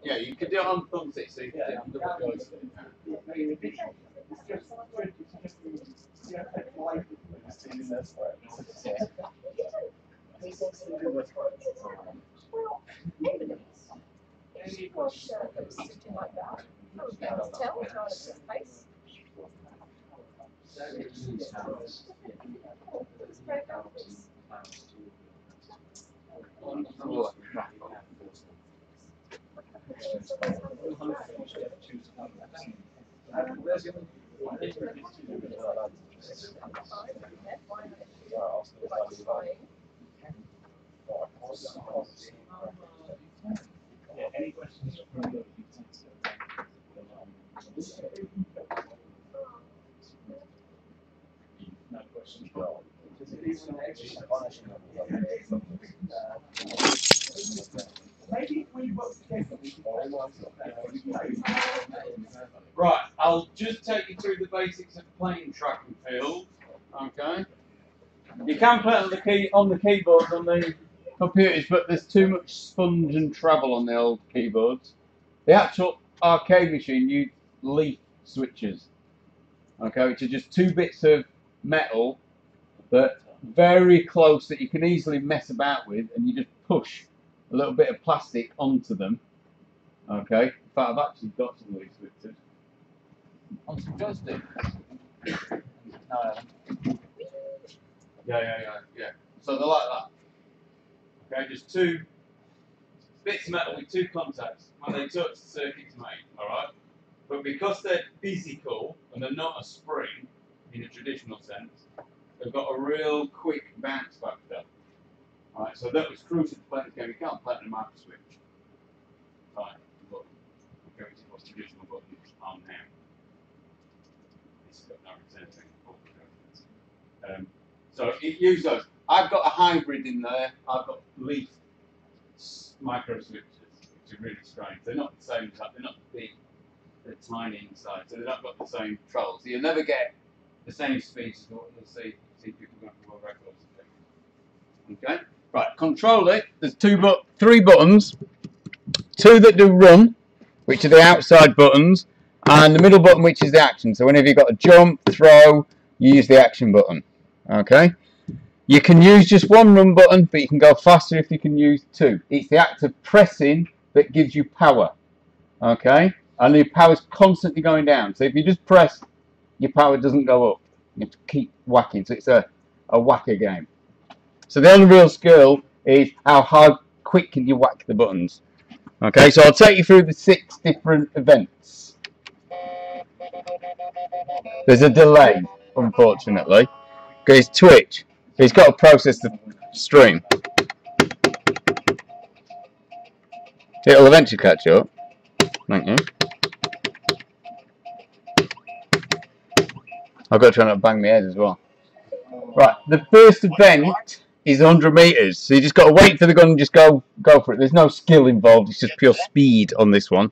Yeah, you could do it on thumbstick, so you can do it on double joystick. Any questions from the no questions. Right, I'll just take you through the basics of playing track and field. Okay. You can play on the keyboards on the computers, but there's too much sponge and travel on the old keyboards. The actual arcade machine used leaf switches, okay, which are just 2 bits of metal that very close that you can easily mess about with, and you just push a little bit of plastic onto them. Okay, in fact, I've actually got some leaf switches on some joysticks. No. Yeah. So they're like that. Okay, just 2 bits of metal with 2 contacts. When they touch, the circuit's made. All right. But because they're physical and they're not a spring in a traditional sense, they've got a real quick bounce factor. All right. So that was crucial to play this game. You can't play it in a micro switch. Right. Button. Okay, which is what traditional buttons are now. It's got no return. So use those. I've got a hybrid in there. I've got leaf micro switches, which are really strange. They're not the same type. They're not big. They're tiny inside, so they've not got the same control. So you'll never get the same speeds as what you'll see people going for world records. Okay. Right. Control it. There's 3 buttons. 2 that do run, which are the outside buttons, and the middle button, which is the action. So whenever you've got a jump, throw, you use the action button. Okay. You can use just 1 run button, but you can go faster if you can use 2. It's the act of pressing that gives you power. Okay. And the power's constantly going down. So if you just press, your power doesn't go up. You have to keep whacking. So it's a whacker game. So the only real skill is how quick can you whack the buttons. Okay, so I'll take you through the 6 different events. There's a delay, unfortunately, because it's Twitch. He's got to process the stream. It'll eventually catch up. Thank you. I've got to try not to bang my head as well. Right, the first event is 100 meters. So you just got to wait for the gun and just go for it. There's no skill involved. It's just pure speed on this one.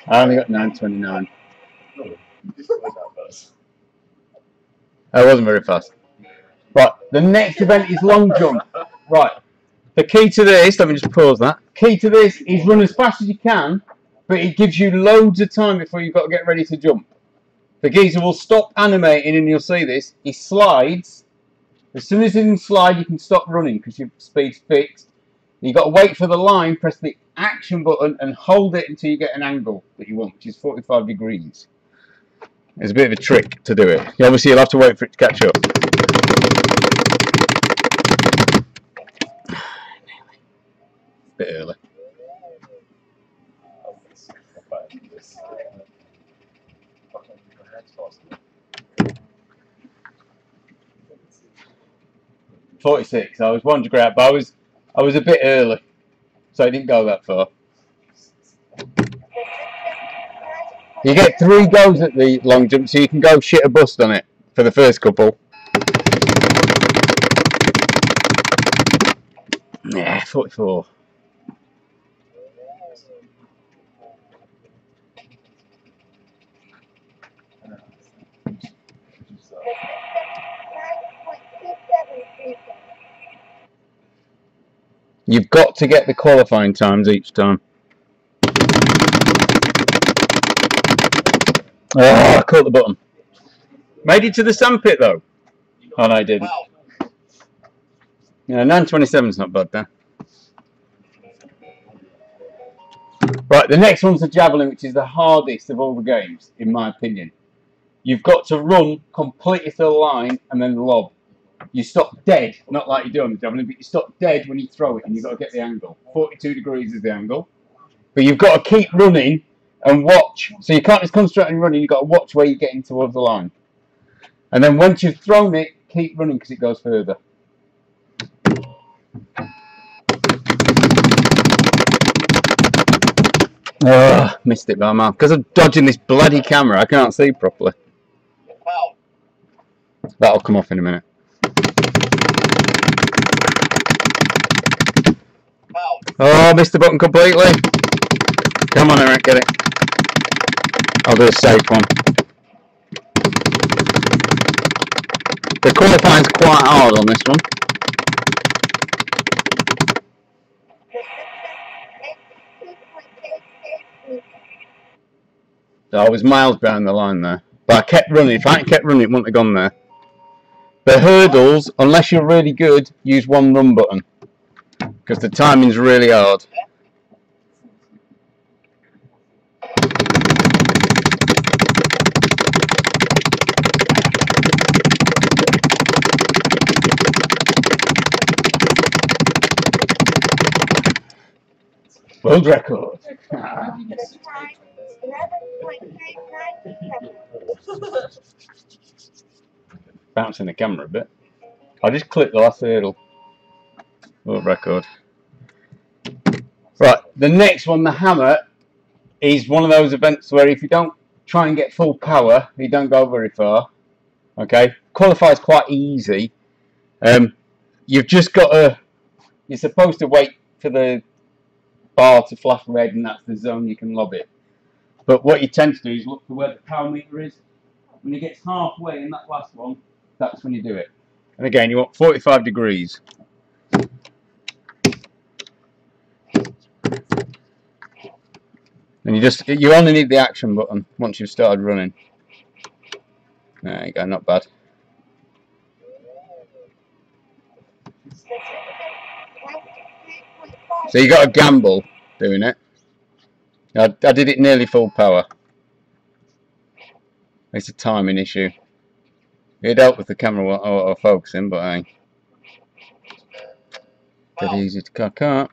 I only got 9:29. I wasn't very fast. Right, the next event is long jump. Right, the key to this, let me just pause that. Key to this is run as fast as you can, but it gives you loads of time before you've got to get ready to jump. The geezer will stop animating, and you'll see this. He slides. As soon as he can slide, you can stop running because your speed's fixed. You've got to wait for the line, press the action button, and hold it until you get an angle that you want, which is 45 degrees. There's a bit of a trick to do it. Obviously, you'll have to wait for it to catch up. Bit early. .46. I was 1 degree out, but I was a bit early, so I didn't go that far. You get 3 goes at the long jump, so you can go shit or bust on it for the first couple. Yeah, 44. You've got to get the qualifying times each time. Oh, I caught the button. Made it to the sandpit though. Oh no, I didn't. Yeah, 9:27 is not bad then. Right, the next one's the javelin, which is the hardest of all the games, in my opinion. You've got to run completely to the line and then lob. You stop dead, not like you do on the javelin, but you stop dead when you throw it, and you've got to get the angle. 42 degrees is the angle. But you've got to keep running and watch. So you can't just concentrate on running, you've got to watch where you're getting towards the line. And then once you've thrown it, keep running because it goes further. Oh, missed it by a mile. Because I'm dodging this bloody camera, I can't see properly. That'll come off in a minute. Oh, missed the button completely. Come on, Eric, get it. I'll do a safe one. The qualifying's quite hard on this one. So I was miles behind the line there. But I kept running. If I hadn't kept running, it wouldn't have gone there. The hurdles, unless you're really good, use one run button. Because the timing's really hard. World record. Bouncing the camera a bit. I just clicked the last hurdle. World record. Right, the next one, the hammer, is one of those events where if you don't try and get full power, you don't go very far. Okay, qualifies quite easy. You've just got to. You're supposed to wait for the bar to flash red, and that's the zone you can lob it. But what you tend to do is look for where the power meter is. When it gets halfway in that last one, that's when you do it. And again, you want 45 degrees. And you only need the action button once you've started running. There you go, not bad. So you got to gamble doing it. I did it nearly full power. It's a timing issue. It'd help with the camera or focusing, but hey, dead easy to cock up.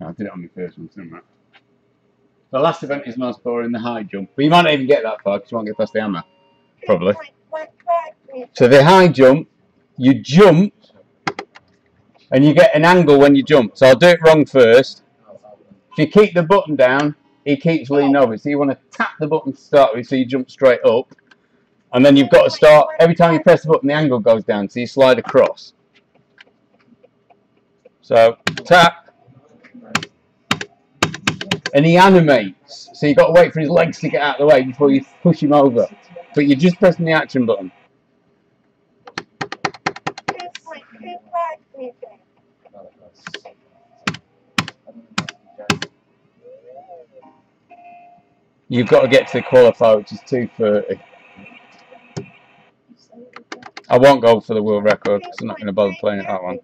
I did it on my first one, didn't I? The last event is most boring, the high jump. But you might not even get that far because you won't get past the hammer. Probably. So the high jump, you jump and you get an angle when you jump. So I'll do it wrong first. If you keep the button down, he keeps leaning over. So you want to tap the button to start with so you jump straight up. And then you've got to start, every time you press the button, the angle goes down. So you slide across. So tap. And he animates, so you've got to wait for his legs to get out of the way before you push him over. But you're just pressing the action button. You've got to get to the qualifier, which is 2:30. I won't go for the world record because I'm not going to bother playing at that one.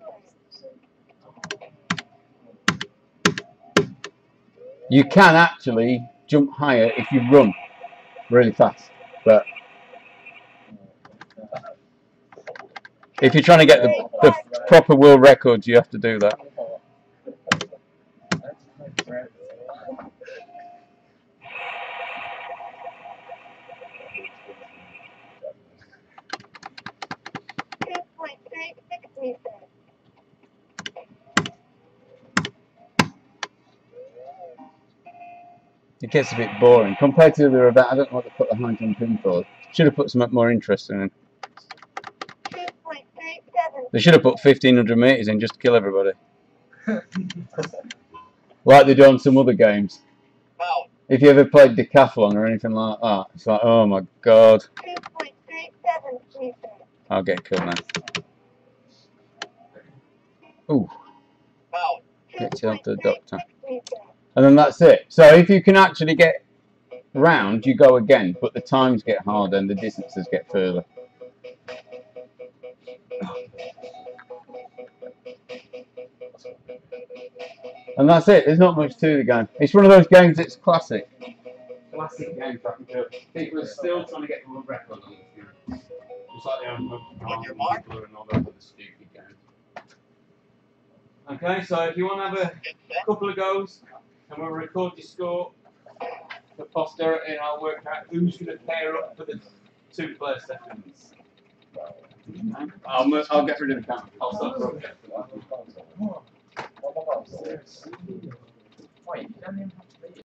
You can actually jump higher if you run really fast, but if you're trying to get the proper world records, you have to do that. It gets a bit boring compared to the other event. I don't know what to put the high jump in for. Should have put something more interesting in. They should have put 1500 meters in just to kill everybody, like they do on some other games. If you ever played decathlon or anything like that, it's like, oh my god. 2.37 meters. I'll get killed now. Ooh, About get yourself to the doctor. 2.36 meters. And then that's it. So if you can actually get round, you go again, but the times get harder and the distances get further. And that's it. There's not much to the game. It's one of those games that's classic. Classic game for people are still trying to get the world record on this game. Just like they are On your mark. and all those other stupid games. Okay, so if you want to have a couple of goes, and we'll record your score for posterity, and I'll work out who's going to pair up for the 2-player seconds. I'll get rid of the camera. I'll stop broadcasting. Wait, you don't even have to